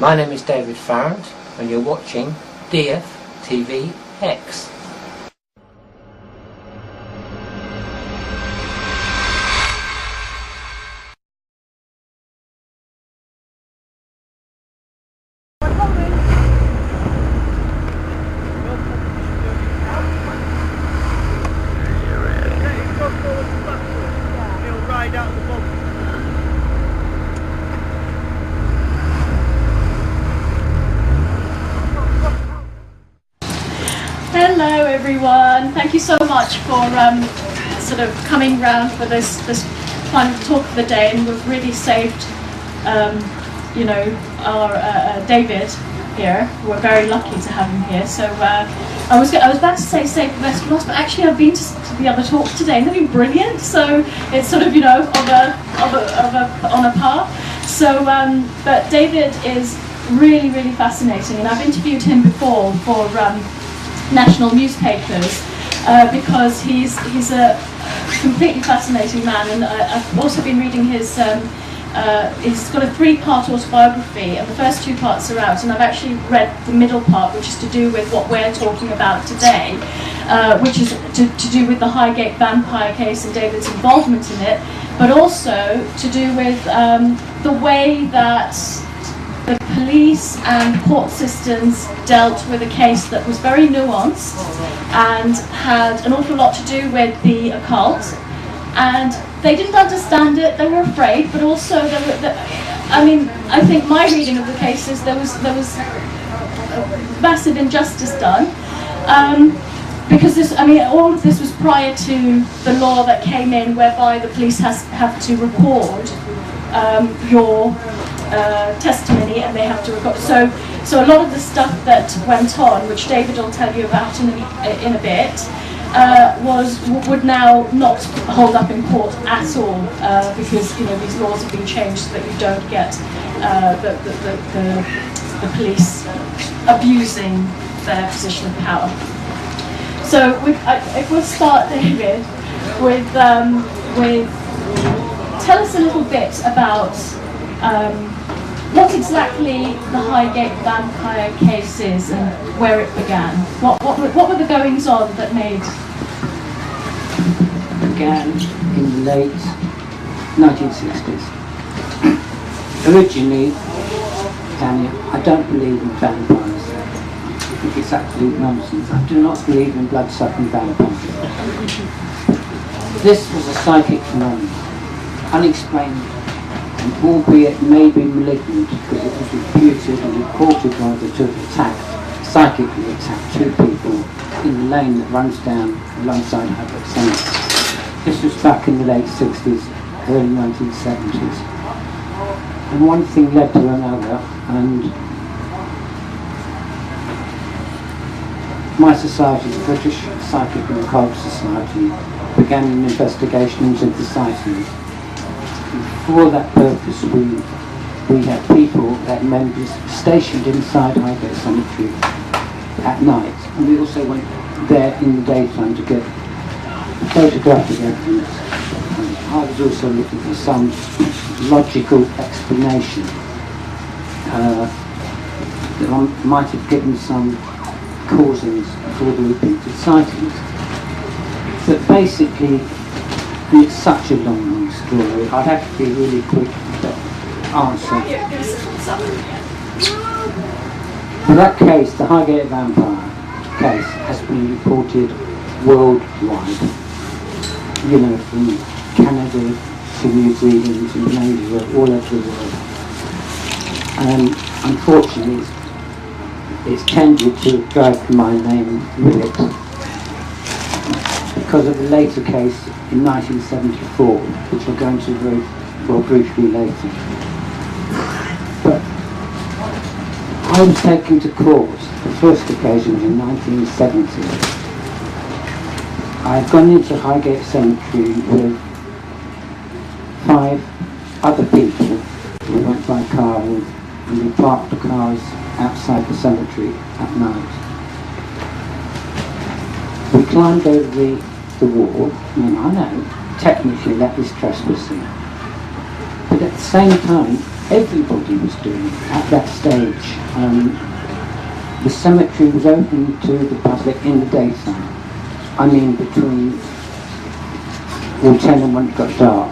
My name is David Farrant and you're watching DF TV Hex. Hello everyone, thank you so much for sort of coming round for this final talk of the day, and we've really saved you know, our David here. We're very lucky to have him here. So I was about to say save the best for last, but actually I've been to the other talks today and they've been brilliant, so it's sort of, you know, on a par. So but David is really fascinating, and I've interviewed him before for national newspapers because he's a completely fascinating man, and I've also been reading his he's got a 3-part autobiography, and the first 2 parts are out, and I've actually read the middle part, which is to do with what we're talking about today, which is to do with the Highgate vampire case and David's involvement in it, but also to do with the way that the police and court systems dealt with a case that was very nuanced and had an awful lot to do with the occult, and they didn't understand it, they were afraid, but also I mean, I think my reading of the case is there was massive injustice done, because this, I mean, all of this was prior to the law that came in whereby the police have to record your testimony, and they have to record. So a lot of the stuff that went on, which David will tell you about in a bit, would now not hold up in court at all, because, you know, these laws have been changed so that you don't get the police abusing their position of power. So if we'll start, David, with tell us a little bit about what exactly the Highgate vampire case is and where it began. What were the goings on that made? It began in the late 1960s. Originally, Tanya, I don't believe in vampires. I think it's absolute nonsense. I do not believe in blood-sucking vampires. This was a psychic phenomenon, unexplained, and albeit maybe malignant, because it was reputed and reported rather to have psychically attacked 2 people in the lane that runs down alongside Highgate Cemetery. This was back in the late 60s, early 1970s. And one thing led to another, and my society, the British Psychic and Occult Society, began an investigation into the sightings. For that purpose, we had people, had members stationed inside Highgate Cemetery at night, and we also went there in the daytime to get photographic evidence. And I was also looking for some logical explanation that might have given some causings for the repeated sightings. But basically, and it's such a long story, I'd have to be really quick to answer. For that case, the Highgate vampire case has been reported worldwide. You know, from Canada to New Zealand to Malaysia, all over the world. And unfortunately, it's tended to drag my name with it, because of the later case in 1974, which we'll go into very briefly later. But I was taken to court the first occasion in 1970. I had gone into Highgate Cemetery with 5 other people. We went by car and we parked the cars outside the cemetery at night. We climbed over the wall. I mean, I know technically that is trespassing, but at the same time everybody was doing it at that stage. The cemetery was open to the public in the daytime. I mean between 10 and when it got dark.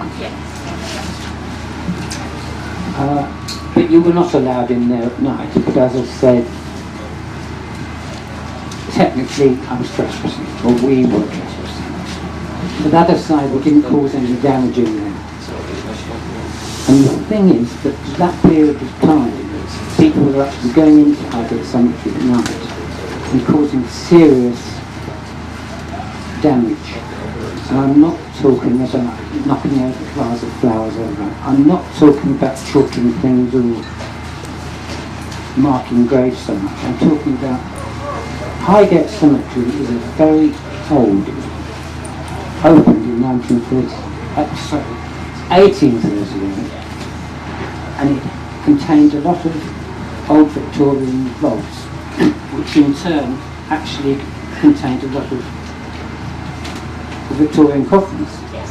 But you were not allowed in there at night, but as I said, technically I was trespassing, or we were trespassing. But that aside, we didn't cause any damage in there. And the thing is that that period of time, people were actually going into Highgate Cemetery at night and causing serious damage. And I'm not talking about knocking over a vase of flowers over. I'm not talking about chalking things or marking graves so much. I'm talking about Highgate Cemetery is a very old, it was opened in 1838, and it contained a lot of old Victorian vaults, which in turn actually contained a lot of Victorian coffins. Yes.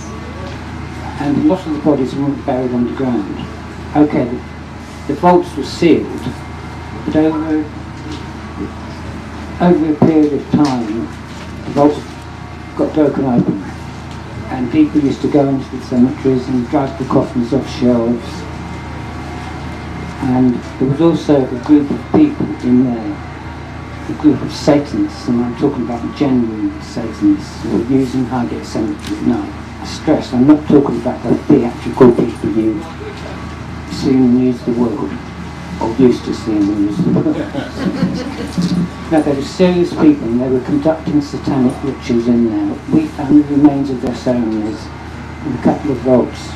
And a lot of the bodies weren't buried underground. Okay, the vaults were sealed, but over a period of time, the vaults got broken open, and people used to go into the cemeteries and drag the coffins off shelves. And there was also a group of people in there, a group of Satanists, and I'm talking about genuine Satanists who were using Highgate Cemetery at night. I stress, I'm not talking about the theatrical people you see in the news of the world, or used to see in the news of the world. Now, they were serious people, and they were conducting satanic rituals in there. We found the remains of their ceremonies in a couple of vaults.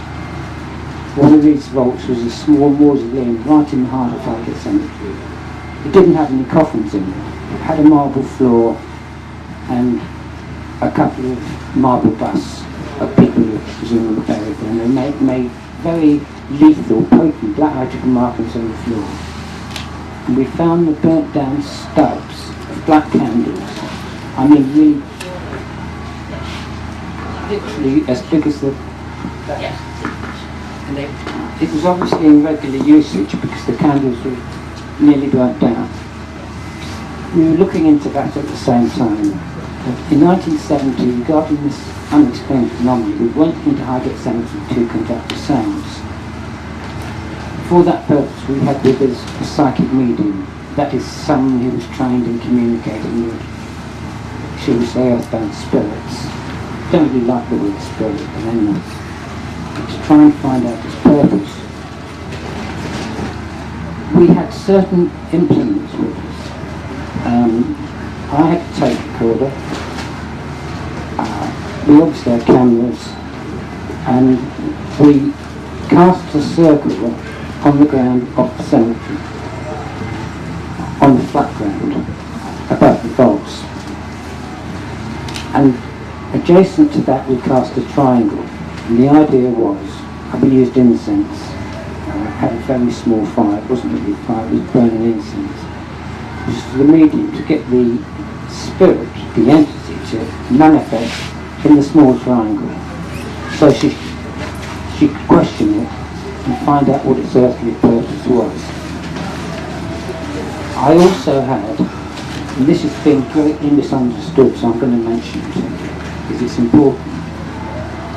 One of these vaults was a small mausoleum right in the heart of Highgate Cemetery. It didn't have any coffins in it. It had a marble floor and a couple of marble busts of people who were presumably buried there. And they made very lethal, potent black electrical markings on the floor. And we found the burnt down stubs of black candles. I mean, literally as big as the... And it was obviously in regular usage because the candles were nearly burnt down. We were looking into that at the same time. In 1970, regarding this unexplained phenomenon, we went into Highgate Cemetery to conduct the sounds. For that purpose, we had with us a psychic medium, that is someone who was trained in communicating with, shall we say, earthbound spirits. Don't really like the word spirit, but anyway. To try and find out its purpose. We had certain implements with us. I had a tape recorder. We obviously had cameras, and we cast a circle on the ground of the cemetery, on the flat ground, above the vaults. And adjacent to that we cast a triangle. And the idea was, we used incense, had a very small fire, it wasn't really a fire, it was burning incense. Just the medium to get the spirit, the entity, to manifest in the small triangle. So she could question it and find out what its earthly purpose was. I also had, and this has been greatly misunderstood, so I'm going to mention it because it's important.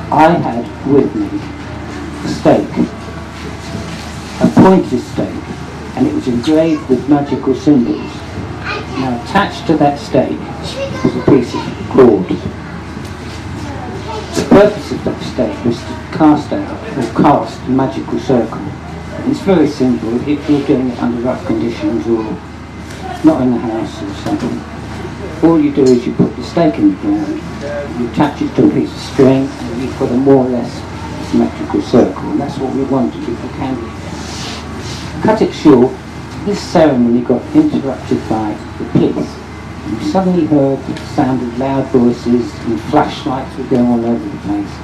I had with me a stake, a pointed stake, and it was engraved with magical symbols. Now attached to that stake was a piece of cord. The purpose of that stake was to cast out, or cast a magical circle. And it's very simple, if you're doing it under rough conditions or not in the house or something. All you do is you put the stake in the ground, you attach it to a piece of string, and you've got a more or less symmetrical circle, and that's what we wanted if we can. Cut it short, this ceremony got interrupted by the police. We suddenly heard the sound of loud voices and flashlights were going all over the place.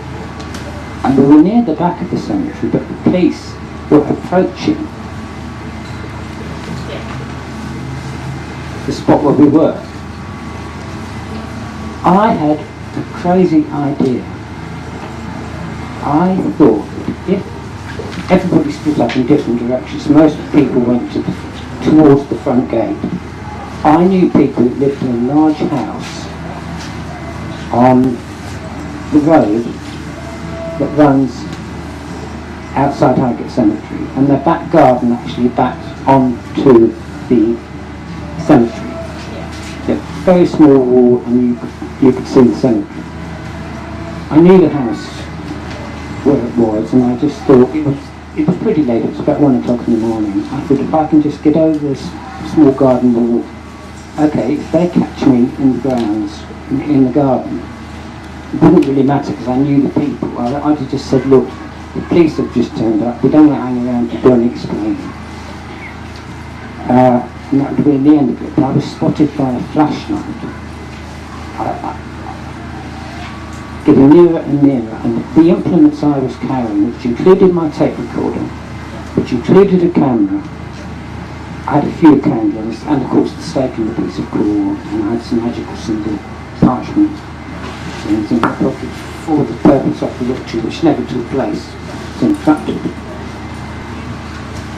And we were near the back of the cemetery, but the police were approaching the spot where we were. I had a crazy idea. I thought that if everybody split up in different directions. Most people went towards the front gate. I knew people that lived in a large house on the road that runs outside Highgate Cemetery, and their back garden actually backs onto the cemetery. Yeah, very small wall, and you could see the cemetery. I knew the house where it was, and I just thought it was pretty late. It was about 1 o'clock in the morning. I thought, if I can just get over this small garden wall, okay, if they catch me in the grounds, in the garden, it wouldn't really matter because I knew the people. I'd have just said, look, the police have just turned up, we don't want to hang around to do any explaining. And that would have been the end of it. But I was spotted by a flashlight. Getting nearer and nearer, and the implements I was carrying, which included my tape recorder, which included a camera, I had a few candles, and of course the stake and the piece of cord, and I had some magical symbol parchment things in my pocket for the purpose of the ritual, which never took place. It's interrupted.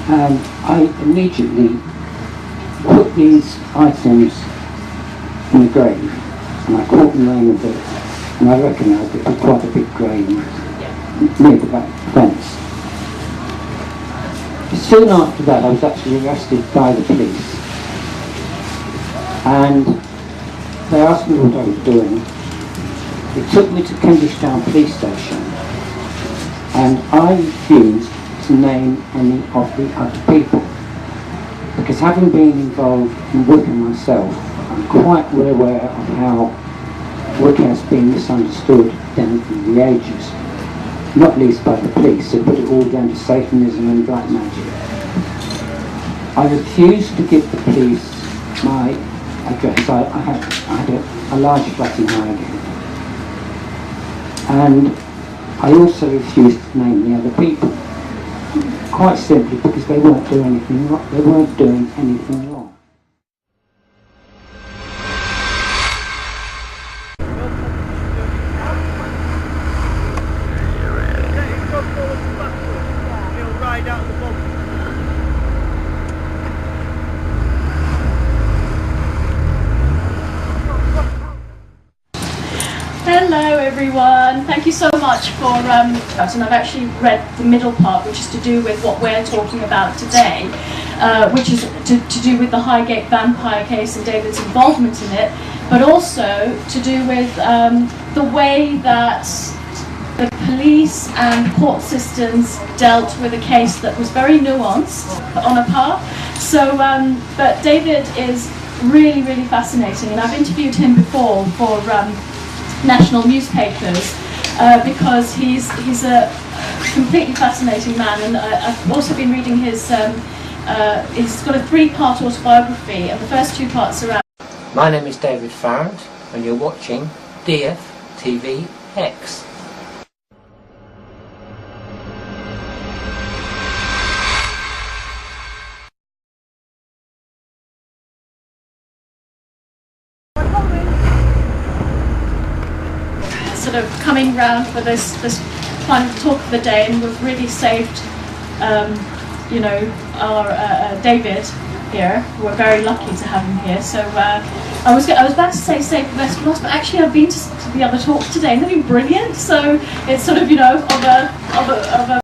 And I immediately put these items in the grave, and I caught the name of it, and I recognised it was quite a big grave near the back fence. Soon after that I was actually arrested by the police, and they asked me what I was doing. They took me to Cambridge Town Police Station, and I refused to name any of the other people, because having been involved in Wickham myself, I'm quite well aware of how Wickham has been misunderstood down through the ages, not least by the police, who put it all down to Satanism and black magic. I refused to give the police my address. I had a large flat in Highgate, and I also refused to name the other people, quite simply because they weren't doing anything wrong. They weren't doing anything wrong. Hello everyone, thank you so much for and I've actually read the middle part, which is to do with what we're talking about today, which is to do with the Highgate vampire case and David's involvement in it, but also to do with the way that the police and court systems dealt with a case that was very nuanced on a par. So, but David is really, really fascinating, and I've interviewed him before for national newspapers because he's a completely fascinating man, and I've also been reading his he's got a 3-part autobiography, and the first 2 parts are out. My name is David Farrant, and you're watching DF TV X. Sort of coming round for this final talk of the day, and we've really saved you know, our David here. We're very lucky to have him here. So I was about to say save the best for last, but actually I've been to the other talks today and they've been brilliant. So it's sort of, you know, of a